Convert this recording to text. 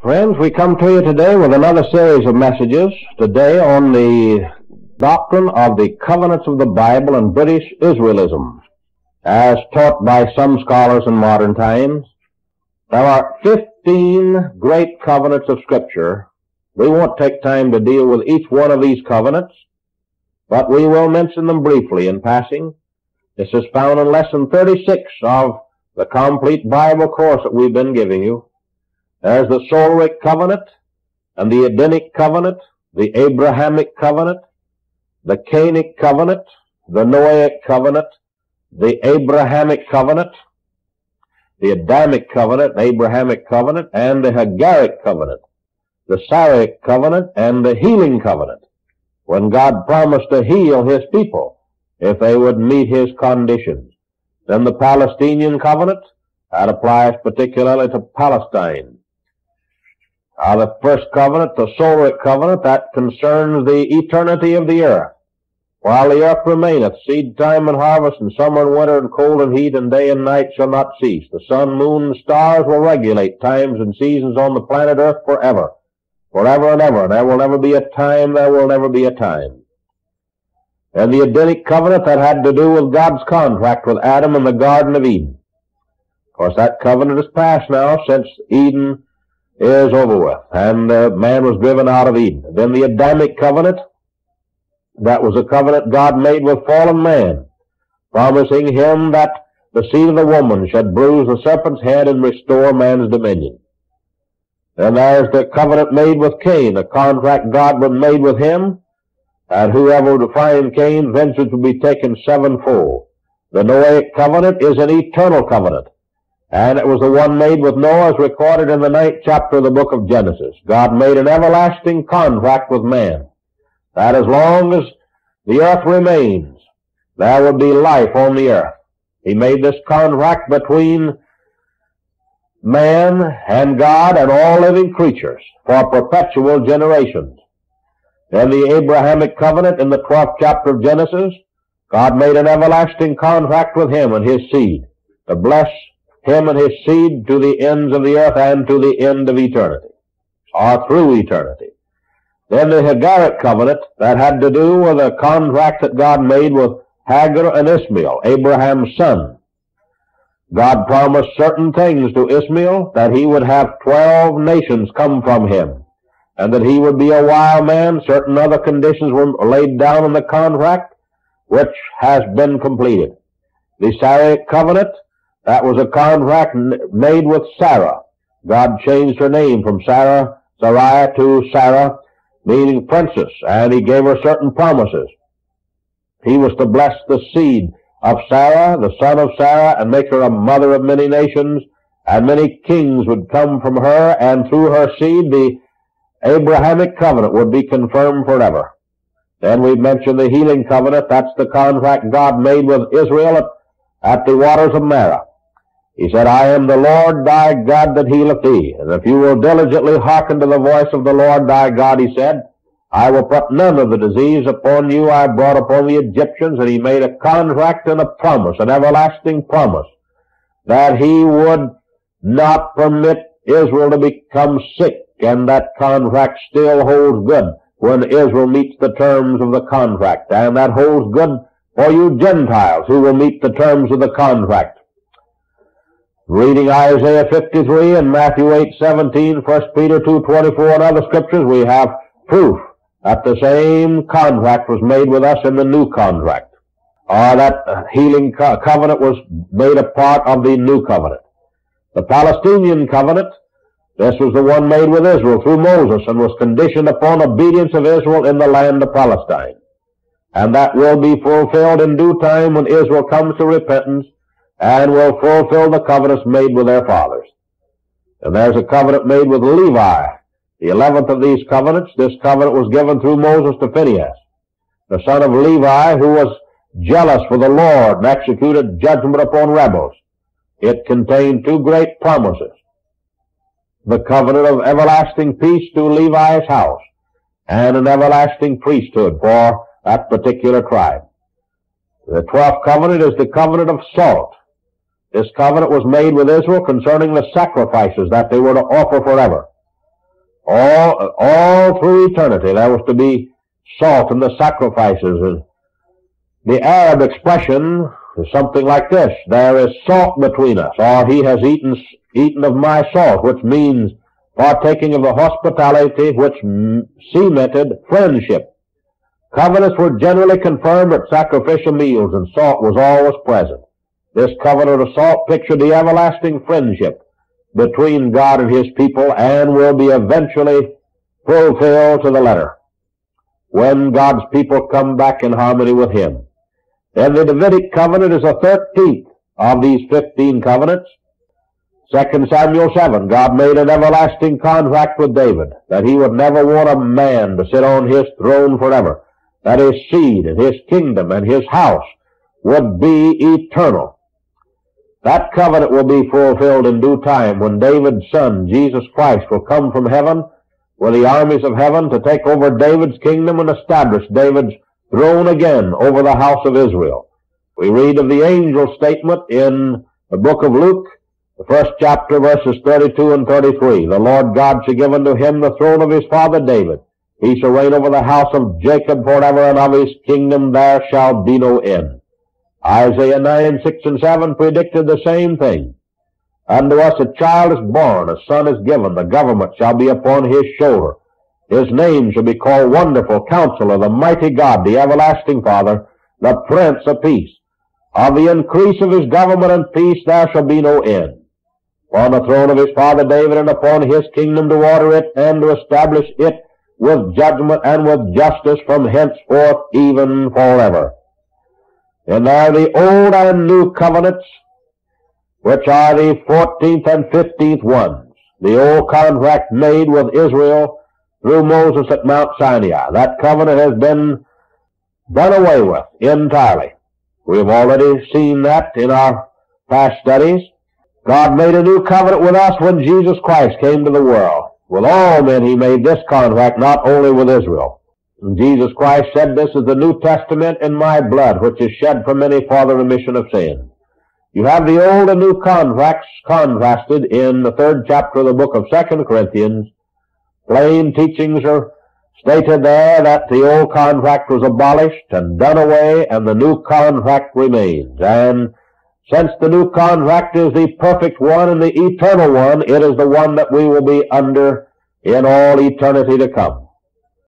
Friends, we come to you today with another series of messages, today on the doctrine of the covenants of the Bible and British Israelism, as taught by some scholars in modern times. There are 15 great covenants of Scripture. We won't take time to deal with each one of these covenants, but we will mention them briefly in passing. This is found in Lesson 36 of the complete Bible course that we've been giving you. There's the Soleric covenant, and the Edenic covenant, the Abrahamic covenant, the Cainic covenant, the Noahic covenant, the Abrahamic covenant, the Adamic covenant, the Abrahamic covenant, and the Hagaric covenant, the Saraic covenant, and the healing covenant, when God promised to heal His people if they would meet His conditions. Then the Palestinian covenant, that applies particularly to Palestine. The first covenant, the Soleric covenant, that concerns the eternity of the earth. While the earth remaineth, seed time and harvest, and summer and winter, and cold and heat, and day and night shall not cease. The sun, moon, and stars will regulate times and seasons on the planet earth forever. Forever and ever. There will never be a time, there will never be a time. And the Edenic covenant, that had to do with God's contract with Adam in the Garden of Eden. Of course, that covenant is past now, since Eden is over with, and man was driven out of Eden. Then the Adamic covenant, that was a covenant God made with fallen man, promising him that the seed of the woman should bruise the serpent's head and restore man's dominion. Then there's the covenant made with Cain, a contract God had made with him, and whoever would find Cain, vengeance would be taken sevenfold. The Noahic covenant is an eternal covenant, and it was the one made with Noah, as recorded in the 9th chapter of the book of Genesis. God made an everlasting contract with man, that as long as the earth remains, there will be life on the earth. He made this contract between man and God and all living creatures for perpetual generations. In the Abrahamic covenant in the 12th chapter of Genesis, God made an everlasting contract with him and his seed to bless him and his seed to the ends of the earth and to the end of eternity, or through eternity. Then the Hagaric covenant, that had to do with a contract that God made with Hagar and Ishmael, Abraham's son. God promised certain things to Ishmael, that he would have 12 nations come from him, and that he would be a wild man. Certain other conditions were laid down in the contract, which has been completed. The Saraic covenant, that was a contract made with Sarah. God changed her name from Sarai to Sarah, meaning princess, and he gave her certain promises. He was to bless the seed of Sarah, the son of Sarah, and make her a mother of many nations, and many kings would come from her, and through her seed the Abrahamic covenant would be confirmed forever. Then we mentioned the healing covenant. That's the contract God made with Israel at the waters of Marah. He said, I am the Lord thy God that healeth thee. And if you will diligently hearken to the voice of the Lord thy God, he said, I will put none of the disease upon you I brought upon the Egyptians. And he made a contract and a promise, an everlasting promise, that he would not permit Israel to become sick. And that contract still holds good when Israel meets the terms of the contract. And that holds good for you Gentiles who will meet the terms of the contract. Reading Isaiah 53 and Matthew 8:17, 1 Peter 2:24, and other scriptures, we have proof that the same contract was made with us in the new contract, or that healing covenant was made a part of the new covenant. The Palestinian covenant, this was the one made with Israel through Moses, and was conditioned upon obedience of Israel in the land of Palestine. And that will be fulfilled in due time when Israel comes to repentance and will fulfill the covenants made with their fathers. And there's a covenant made with Levi, the 11th of these covenants. This covenant was given through Moses to Phinehas, the son of Levi, who was jealous for the Lord and executed judgment upon rebels. It contained two great promises: the covenant of everlasting peace to Levi's house, and an everlasting priesthood for that particular tribe. The 12th covenant is the covenant of salt. This covenant was made with Israel concerning the sacrifices that they were to offer forever. All through eternity there was to be salt in the sacrifices. And the Arab expression is something like this: there is salt between us, or he has eaten of my salt, which means partaking of the hospitality which cemented friendship. Covenants were generally confirmed at sacrificial meals, and salt was always present. This covenant of salt pictured the everlasting friendship between God and his people, and will be eventually fulfilled to the letter when God's people come back in harmony with him. And the Davidic covenant is the 13th of these 15 covenants. 2 Samuel 7, God made an everlasting contract with David that he would never want a man to sit on his throne forever, that his seed and his kingdom and his house would be eternal. That covenant will be fulfilled in due time when David's son, Jesus Christ, will come from heaven with the armies of heaven to take over David's kingdom and establish David's throne again over the house of Israel. We read of the angel statement in the book of Luke, the first chapter, verses 32 and 33. The Lord God shall give unto him the throne of his father David. He shall reign over the house of Jacob forever, and of his kingdom there shall be no end. Isaiah 9, 6 and 7 predicted the same thing. Unto us a child is born, a son is given, the government shall be upon his shoulder. His name shall be called Wonderful Counselor, the Mighty God, the Everlasting Father, the Prince of Peace. Of the increase of his government and peace there shall be no end. On the throne of his father David, and upon his kingdom to order it and to establish it with judgment and with justice from henceforth even forever. And there are the old and new covenants, which are the 14th and 15th ones. The old contract made with Israel through Moses at Mount Sinai. That covenant has been done away with entirely. We have already seen that in our past studies. God made a new covenant with us when Jesus Christ came to the world. With all men he made this contract, not only with Israel. And Jesus Christ said, this is the New Testament in my blood, which is shed for many for the remission of sin. You have the old and new contracts contrasted in the 3rd chapter of the book of 2 Corinthians. Plain teachings are stated there that the old contract was abolished and done away, and the new contract remains. And since the new contract is the perfect one and the eternal one, it is the one that we will be under in all eternity to come.